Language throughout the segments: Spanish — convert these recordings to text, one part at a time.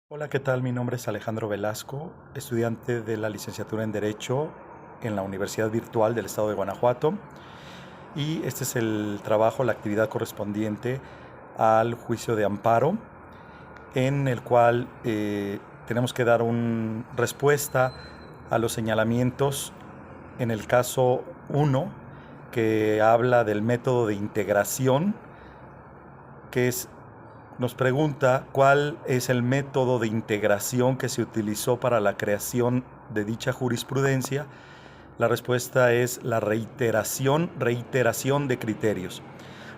Hola, ¿qué tal? Mi nombre es Alejandro Velasco, estudiante de la licenciatura en Derecho en la Universidad Virtual del Estado de Guanajuato. Y este es el trabajo, la actividad correspondiente al juicio de amparo, en el cual tenemos que dar una respuesta a los señalamientos en el caso uno, que habla del método de integración, que es nos pregunta cuál es el método de integración que se utilizó para la creación de dicha jurisprudencia. La respuesta es la reiteración de criterios.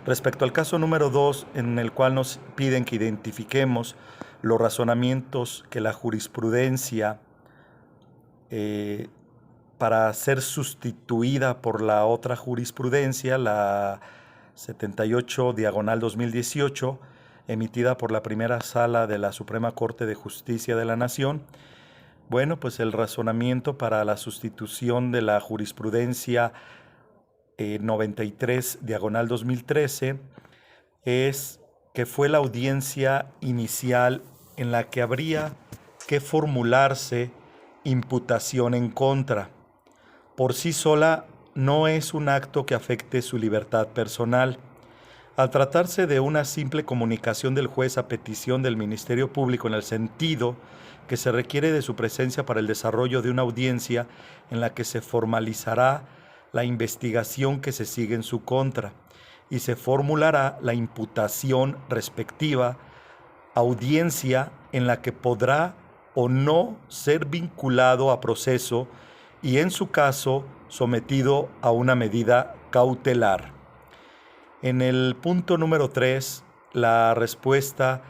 Respecto al caso número 2, en el cual nos piden que identifiquemos los razonamientos que la jurisprudencia para ser sustituida por la otra jurisprudencia, la 78 diagonal 2018, emitida por la primera sala de la Suprema Corte de Justicia de la Nación. Bueno, pues el razonamiento para la sustitución de la jurisprudencia 93 diagonal 2013 es que fue la audiencia inicial en la que habría que formularse imputación en contra. Por sí sola no es un acto que afecte su libertad personal. Al tratarse de una simple comunicación del juez a petición del Ministerio Público en el sentido que se requiere de su presencia para el desarrollo de una audiencia en la que se formalizará la investigación que se sigue en su contra y se formulará la imputación respectiva, audiencia en la que podrá o no ser vinculado a proceso y en su caso sometido a una medida cautelar. En el punto número 3, la respuesta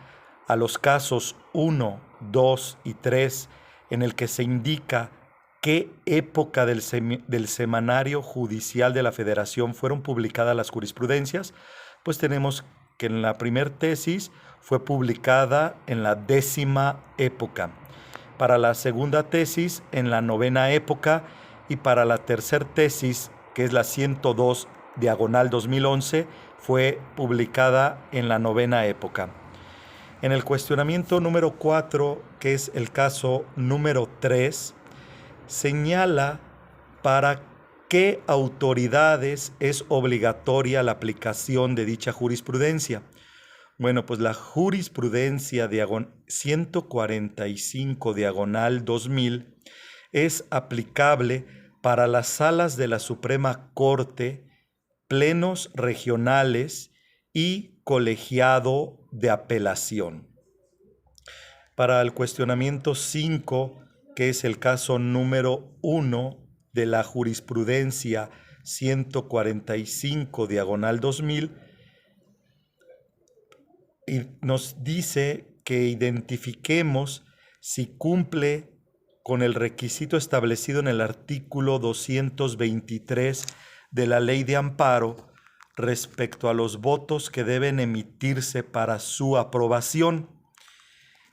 a los casos 1, 2 y 3, en el que se indica qué época del semanario judicial de la Federación fueron publicadas las jurisprudencias, pues tenemos que en la primera tesis fue publicada en la 10ª época, para la segunda tesis en la 9ª época y para la tercera tesis, que es la 102 diagonal 2011, fue publicada en la 9ª época. En el cuestionamiento número 4, que es el caso número 3, señala para qué autoridades es obligatoria la aplicación de dicha jurisprudencia. Bueno, pues la jurisprudencia 145 diagonal 2000 es aplicable para las salas de la Suprema Corte, plenos regionales y colegiado de apelación. Para el cuestionamiento 5, que es el caso número 1 de la jurisprudencia 145 diagonal 2000, y nos dice que identifiquemos si cumple con el requisito establecido en el artículo 223 de la Ley de Amparo respecto a los votos que deben emitirse para su aprobación.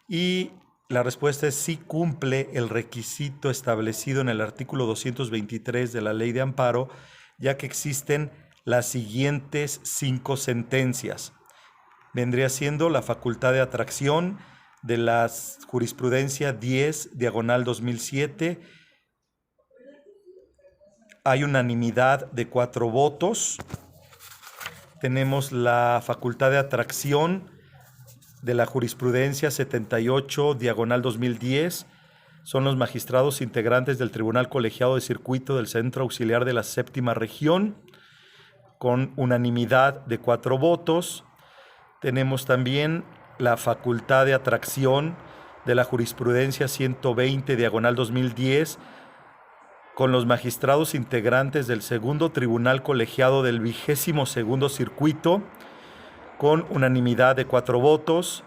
Y la respuesta es sí cumple el requisito establecido en el artículo 223 de la Ley de Amparo, ya que existen las siguientes 5 sentencias. Vendría siendo la facultad de atracción de la jurisprudencia 10 diagonal 2007. Hay unanimidad de 4 votos. Tenemos la facultad de atracción de la jurisprudencia 78 diagonal 2010. Son los magistrados integrantes del Tribunal Colegiado de Circuito del Centro Auxiliar de la Séptima Región, con unanimidad de 4 votos. Tenemos también la facultad de atracción de la jurisprudencia 120 diagonal 2010 con los magistrados integrantes del segundo tribunal colegiado del 22º circuito con unanimidad de 4 votos.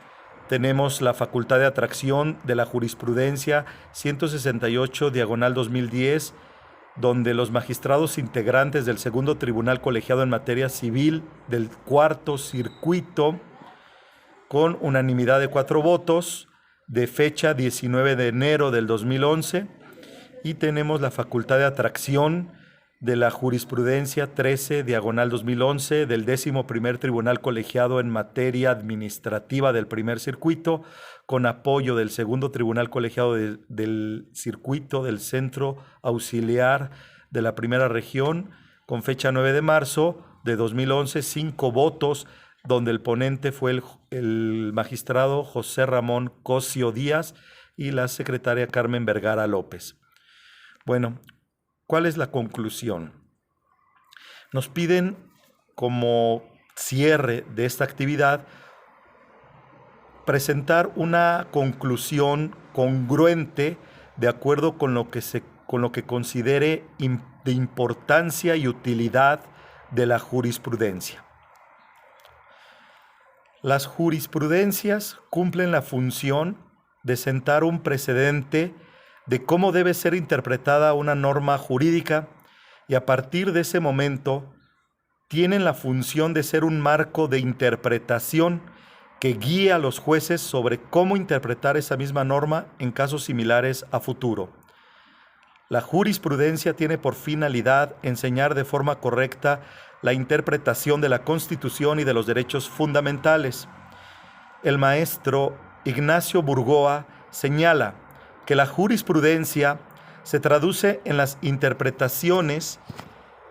Tenemos la facultad de atracción de la jurisprudencia 168 diagonal 2010 donde los magistrados integrantes del segundo tribunal colegiado en materia civil del cuarto circuito, con unanimidad de 4 votos, de fecha 19 de enero del 2011, y tenemos la facultad de atracción de la jurisprudencia 13, diagonal 2011, del 11º Tribunal Colegiado en Materia Administrativa del Primer Circuito, con apoyo del 2º Tribunal Colegiado del Circuito del Centro Auxiliar de la Primera Región, con fecha 9 de marzo de 2011, 5 votos, donde el ponente fue el magistrado José Ramón Cosio Díaz y la secretaria Carmen Vergara López. Bueno, ¿cuál es la conclusión? Nos piden como cierre de esta actividad presentar una conclusión congruente de acuerdo con lo que considere de importancia y utilidad de la jurisprudencia. Las jurisprudencias cumplen la función de sentar un precedente de cómo debe ser interpretada una norma jurídica y a partir de ese momento tienen la función de ser un marco de interpretación que guíe a los jueces sobre cómo interpretar esa misma norma en casos similares a futuro. La jurisprudencia tiene por finalidad enseñar de forma correcta la interpretación de la Constitución y de los derechos fundamentales. El maestro Ignacio Burgoa señala que la jurisprudencia se traduce en las interpretaciones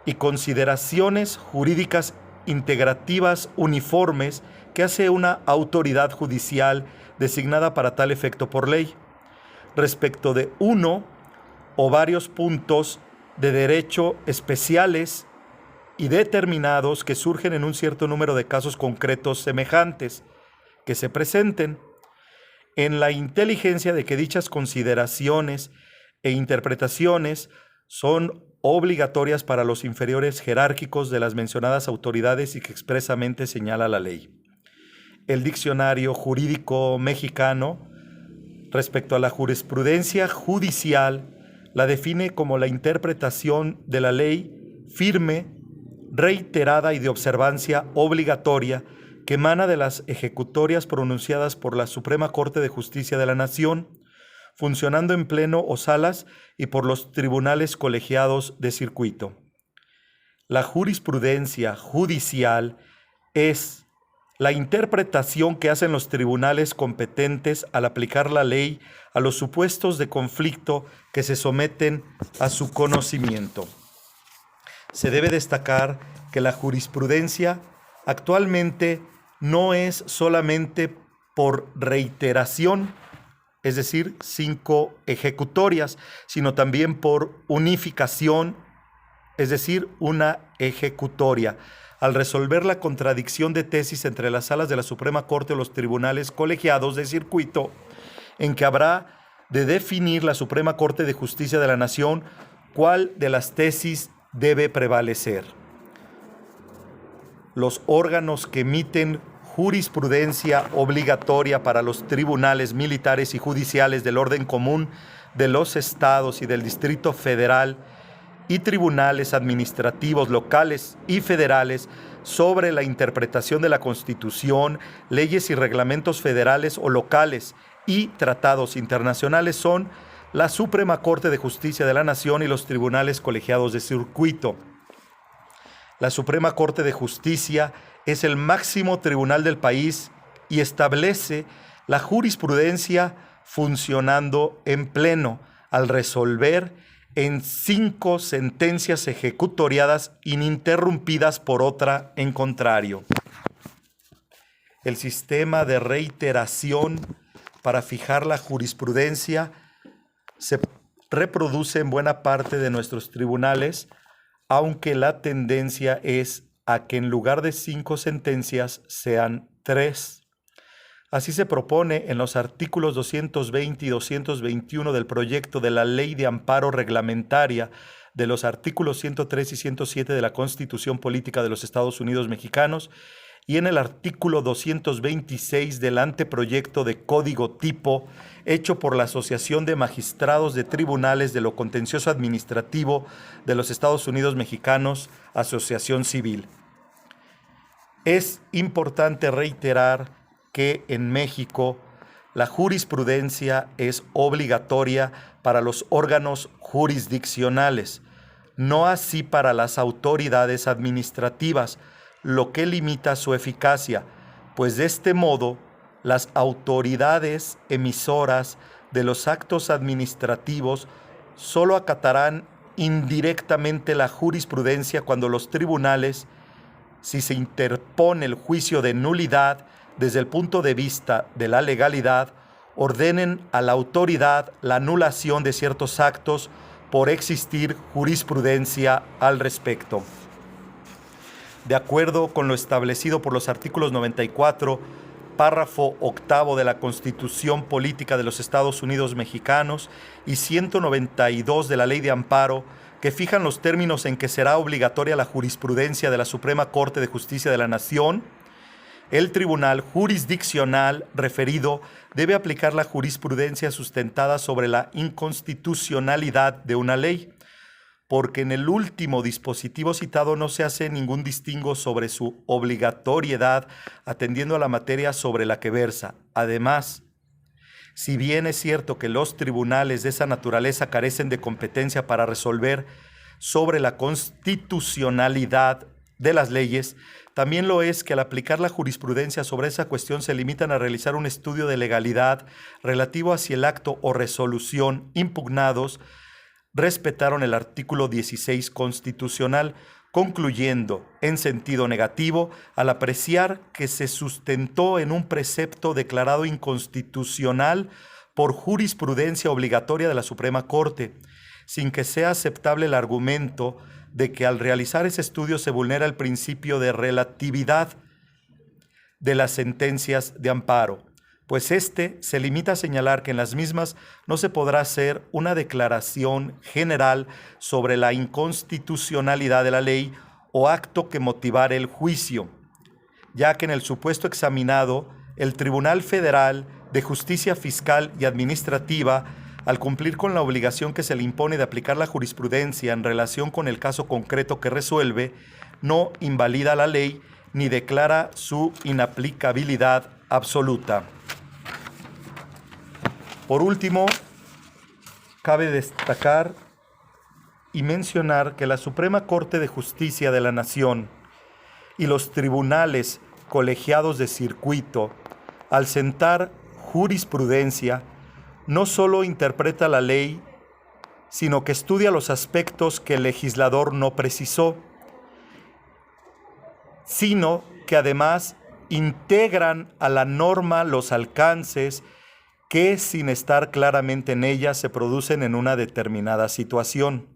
y consideraciones jurídicas integrativas uniformes que hace una autoridad judicial designada para tal efecto por ley, respecto de uno o varios puntos de derecho especiales y determinados que surgen en un cierto número de casos concretos semejantes que se presenten, en la inteligencia de que dichas consideraciones e interpretaciones son obligatorias para los inferiores jerárquicos de las mencionadas autoridades y que expresamente señala la ley. El Diccionario Jurídico Mexicano, respecto a la jurisprudencia judicial, la define como la interpretación de la ley firme, reiterada y de observancia obligatoria que emana de las ejecutorias pronunciadas por la Suprema Corte de Justicia de la Nación, funcionando en pleno o salas y por los tribunales colegiados de circuito. La jurisprudencia judicial es la interpretación que hacen los tribunales competentes al aplicar la ley a los supuestos de conflicto que se someten a su conocimiento. Se debe destacar que la jurisprudencia actualmente no es solamente por reiteración, es decir, 5 ejecutorias, sino también por unificación, es decir, una ejecutoria. Al resolver la contradicción de tesis entre las salas de la Suprema Corte o los tribunales colegiados de circuito, en que habrá de definir la Suprema Corte de Justicia de la Nación cuál de las tesis debe prevalecer. Los órganos que emiten jurisprudencia obligatoria para los tribunales militares y judiciales del orden común de los estados y del Distrito Federal y tribunales administrativos locales y federales sobre la interpretación de la Constitución, leyes y reglamentos federales o locales y tratados internacionales son la Suprema Corte de Justicia de la Nación y los tribunales colegiados de circuito. La Suprema Corte de Justicia es el máximo tribunal del país y establece la jurisprudencia funcionando en pleno al resolver en 5 sentencias ejecutoriadas ininterrumpidas por otra en contrario. El sistema de reiteración para fijar la jurisprudencia se reproduce en buena parte de nuestros tribunales, aunque la tendencia es a que en lugar de 5 sentencias sean 3. Así se propone en los artículos 220 y 221 del proyecto de la Ley de Amparo Reglamentaria de los artículos 103 y 107 de la Constitución Política de los Estados Unidos Mexicanos y en el artículo 226 del anteproyecto de Código Tipo hecho por la Asociación de Magistrados de Tribunales de lo Contencioso Administrativo de los Estados Unidos Mexicanos, Asociación Civil. Es importante reiterar que en México la jurisprudencia es obligatoria para los órganos jurisdiccionales. no así para las autoridades administrativas, lo que limita su eficacia, pues de este modo las autoridades emisoras de los actos administrativos solo acatarán indirectamente la jurisprudencia cuando los tribunales, si se interpone el juicio de nulidad desde el punto de vista de la legalidad, ordenen a la autoridad la anulación de ciertos actos por existir jurisprudencia al respecto. De acuerdo con lo establecido por los artículos 94, párrafo octavo de la Constitución Política de los Estados Unidos Mexicanos y 192 de la Ley de Amparo, que fijan los términos en que será obligatoria la jurisprudencia de la Suprema Corte de Justicia de la Nación, el tribunal jurisdiccional referido debe aplicar la jurisprudencia sustentada sobre la inconstitucionalidad de una ley, porque en el último dispositivo citado no se hace ningún distingo sobre su obligatoriedad, atendiendo a la materia sobre la que versa. Además, si bien es cierto que los tribunales de esa naturaleza carecen de competencia para resolver sobre la constitucionalidad de las leyes, también lo es que al aplicar la jurisprudencia sobre esa cuestión se limitan a realizar un estudio de legalidad relativo a si el acto o resolución impugnados respetaron el artículo 16 constitucional, concluyendo en sentido negativo al apreciar que se sustentó en un precepto declarado inconstitucional por jurisprudencia obligatoria de la Suprema Corte, sin que sea aceptable el argumento de que al realizar ese estudio se vulnera el principio de relatividad de las sentencias de amparo, pues éste se limita a señalar que en las mismas no se podrá hacer una declaración general sobre la inconstitucionalidad de la ley o acto que motivara el juicio, ya que en el supuesto examinado, el Tribunal Federal de Justicia Fiscal y Administrativa, al cumplir con la obligación que se le impone de aplicar la jurisprudencia en relación con el caso concreto que resuelve, no invalida la ley ni declara su inaplicabilidad absoluta. Por último, cabe destacar y mencionar que la Suprema Corte de Justicia de la Nación y los tribunales colegiados de circuito, al sentar jurisprudencia, no solo interpreta la ley, sino que estudia los aspectos que el legislador no precisó, sino que además integran a la norma los alcances que, sin estar claramente en ella, se producen en una determinada situación.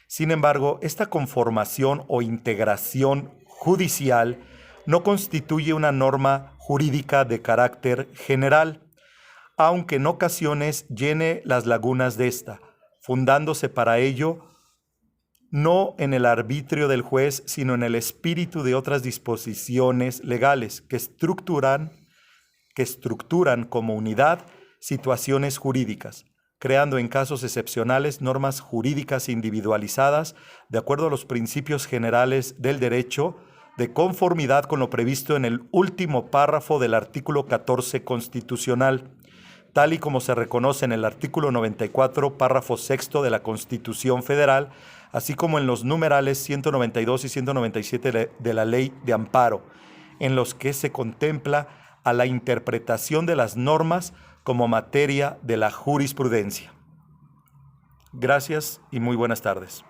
Sin embargo, esta conformación o integración judicial no constituye una norma jurídica de carácter general, aunque en ocasiones llene las lagunas de esta, fundándose para ello no en el arbitrio del juez, sino en el espíritu de otras disposiciones legales que estructuran como unidad situaciones jurídicas, creando en casos excepcionales normas jurídicas individualizadas de acuerdo a los principios generales del derecho, de conformidad con lo previsto en el último párrafo del artículo 14 constitucional, tal y como se reconoce en el artículo 94, párrafo sexto de la Constitución Federal, así como en los numerales 192 y 197 de la Ley de Amparo, en los que se contempla a la interpretación de las normas como materia de la jurisprudencia. Gracias y muy buenas tardes.